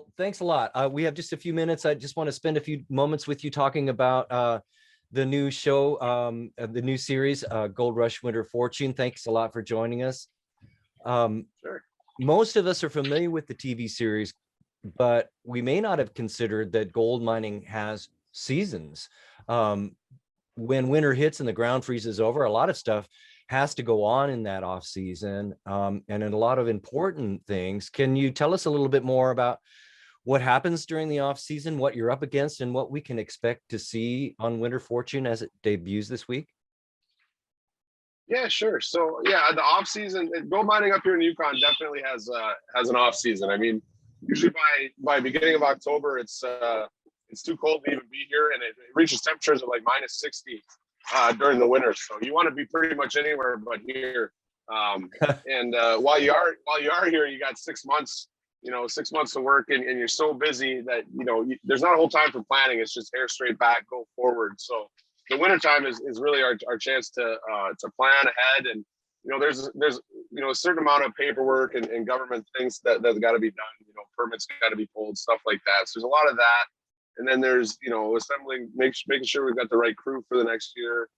Well, thanks a lot. We have just a few minutes. I just want to spend a few moments with you talking about the new show, the new series, Gold Rush Winter Fortune. Thanks a lot for joining us. Sure. Most of us are familiar with the TV series, but we may not have considered that gold mining has seasons. When winter hits and the ground freezes over, a lot of stuff has to go on in that off season, and in a lot of important things. Can you tell us a little bit more about what happens during the off season, what you're up against, and what we can expect to see on Winter Fortune as it debuts this week? Yeah, sure. So yeah, the off season, gold mining up here in Yukon definitely has an off season. I mean, usually by beginning of October, it's too cold to even be here, and it reaches temperatures of like -60 during the winter. So you want to be pretty much anywhere but here. And while you are here, you got 6 months. 6 months of work, and you're so busy that there's not a whole time for planning. It's just hair straight back, go forward. So the wintertime is really our chance to plan ahead. And there's a certain amount of paperwork and government things that got to be done. Permits got to be pulled, stuff like that. So there's a lot of that. And then there's assembling, making sure we've got the right crew for the next year.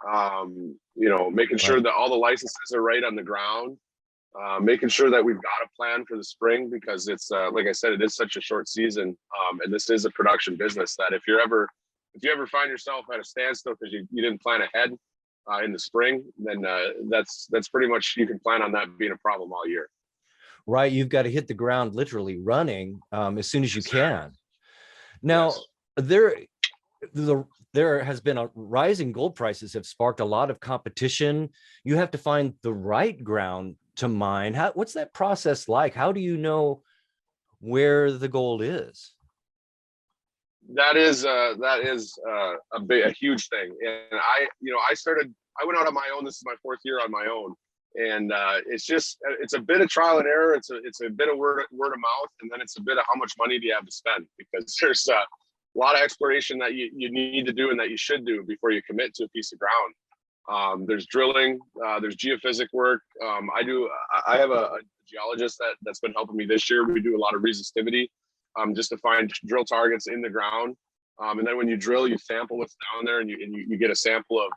Making sure that all the licenses are right on the ground. Making sure that we've got a plan for the spring, because it's like I said, it is such a short season, and this is a production business that if you ever find yourself at a standstill because you didn't plan ahead in the spring, then that's pretty much, you can plan on that being a problem all year. Right, you've got to hit the ground literally running as soon as you can. Now, Yes. there has been a rising gold prices have sparked a lot of competition. You have to find the right ground to mine. What's that process like? How do you know where the gold is? That is a huge thing. And I went out on my own. This is my 4th year on my own. And it's a bit of trial and error. It's a bit of word of mouth, and then it's a bit of how much money do you have to spend, because there's a lot of exploration that you need to do and that you should do before you commit to a piece of ground. There's drilling, there's geophysic work. I have a geologist that's been helping me this year. We do a lot of resistivity, just to find drill targets in the ground. And then when you drill, you sample what's down there, and you get a sample of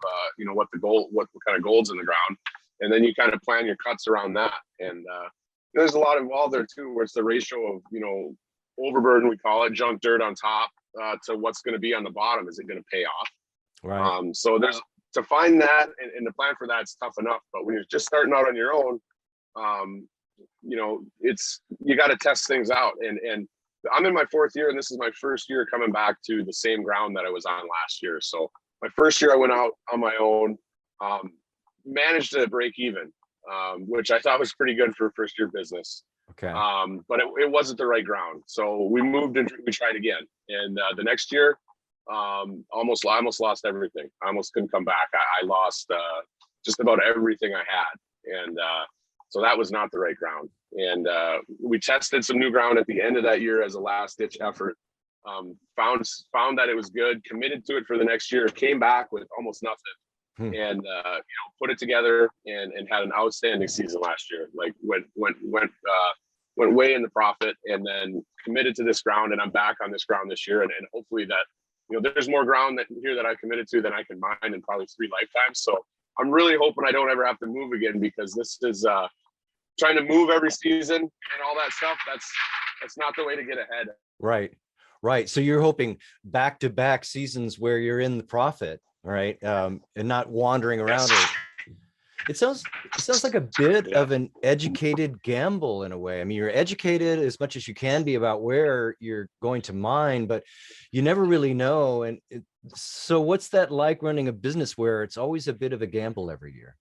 what kind of gold's in the ground. And then you kind of plan your cuts around that. And there's a lot involved there too, where it's the ratio of, overburden, we call it, junk dirt on top, to what's going to be on the bottom. Is it going to pay off? Right. So there's, to find that and to plan for that, it's tough enough. But when you're just starting out on your own, you got to test things out. And I'm in my 4th year, and this is my 1st year coming back to the same ground that I was on last year. So my 1st year I went out on my own, managed to break even, which I thought was pretty good for a 1st year business. Okay. But it wasn't the right ground. So we moved and we tried again. And the next year, I almost lost everything. I almost couldn't come back. I lost just about everything I had. And so that was not the right ground. And we tested some new ground at the end of that year as a last ditch effort. Found that it was good, committed to it for the next year, came back with almost nothing. And put it together and had an outstanding season last year. Like went way in the profit, and then committed to this ground, and I'm back on this ground this year, and hopefully that there's more ground here that I committed to than I can mine in probably 3 lifetimes. So I'm really hoping I don't ever have to move again, because this is trying to move every season and all that stuff. That's not the way to get ahead. Right. So you're hoping back-to-back seasons where you're in the profit, right? And not wandering around. Yes. It sounds like a bit of an educated gamble in a way. I mean, you're educated as much as you can be about where you're going to mine, but you never really know. And so what's that like running a business where it's always a bit of a gamble every year?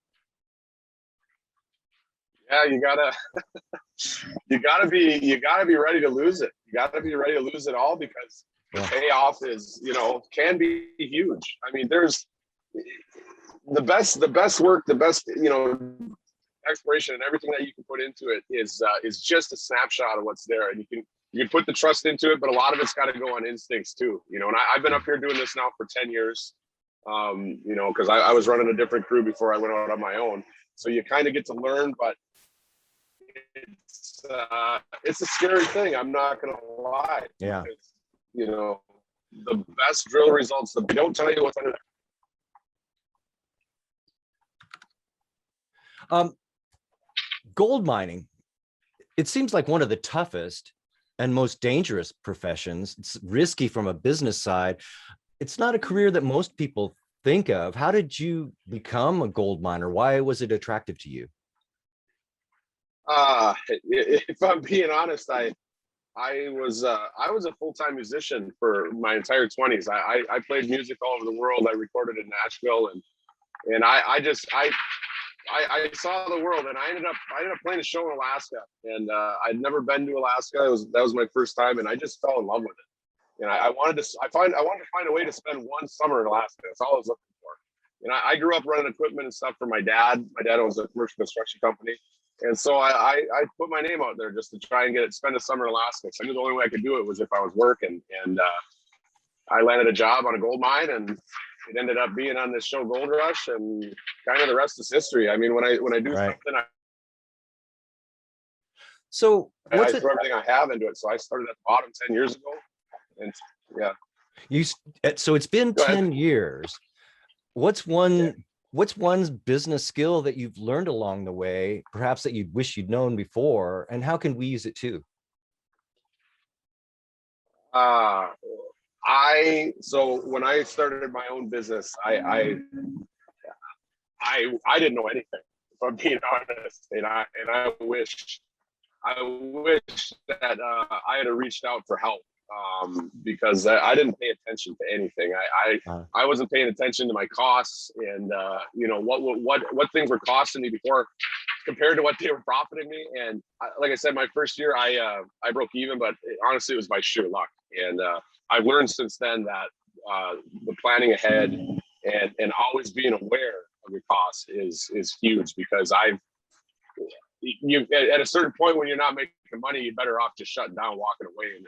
Yeah, you gotta be ready to lose it. You gotta be ready to lose it all, because the payoff is, can be huge. I mean, there's the best work, the best, exploration and everything that you can put into it is just a snapshot of what's there. And you can put the trust into it, but a lot of it's got to go on instincts too. And I've been up here doing this now for 10 years, because I was running a different crew before I went out on my own. So you kind of get to learn, but it's a scary thing. I'm not going to lie. Yeah. Because, you know, the best drill results, they don't tell you what's under there. Gold mining, it seems like one of the toughest and most dangerous professions. It's risky from a business side. It's not a career that most people think of. How did you become a gold miner? Why was it attractive to you? If I'm being honest, I was a full-time musician for my entire 20s. I played music all over the world. I recorded in Nashville, and I saw the world, and I ended up playing a show in Alaska, and I'd never been to Alaska. That was my first time, and I just fell in love with it. And I wanted to find a way to spend one summer in Alaska. That's all I was looking for. And I grew up running equipment and stuff for my dad. My dad owns a commercial construction company. And so I put my name out there just to try and spend a summer in Alaska. So I knew the only way I could do it was if I was working. And I landed a job on a gold mine, and it ended up being on this show Gold Rush, and kind of the rest is history. I mean, when I do Right. something, So I what's throw it? everything I have into it. So I started at the bottom 10 years ago. And yeah. So it's been Go ahead. 10 years. What's one business skill that you've learned along the way, perhaps that you wish you'd known before, and how can we use it too? So when I started my own business, I didn't know anything, if I'm being honest. And I wish that I had reached out for help, because I didn't pay attention to anything. I wasn't paying attention to my costs, and you know, what things were costing me before compared to what they were profiting me. And like I said, my first year I broke even, but honestly it was by sheer luck. And I've learned since then that the planning ahead and always being aware of your costs is huge, because at a certain point when you're not making money, you're better off just shutting down, walking away, and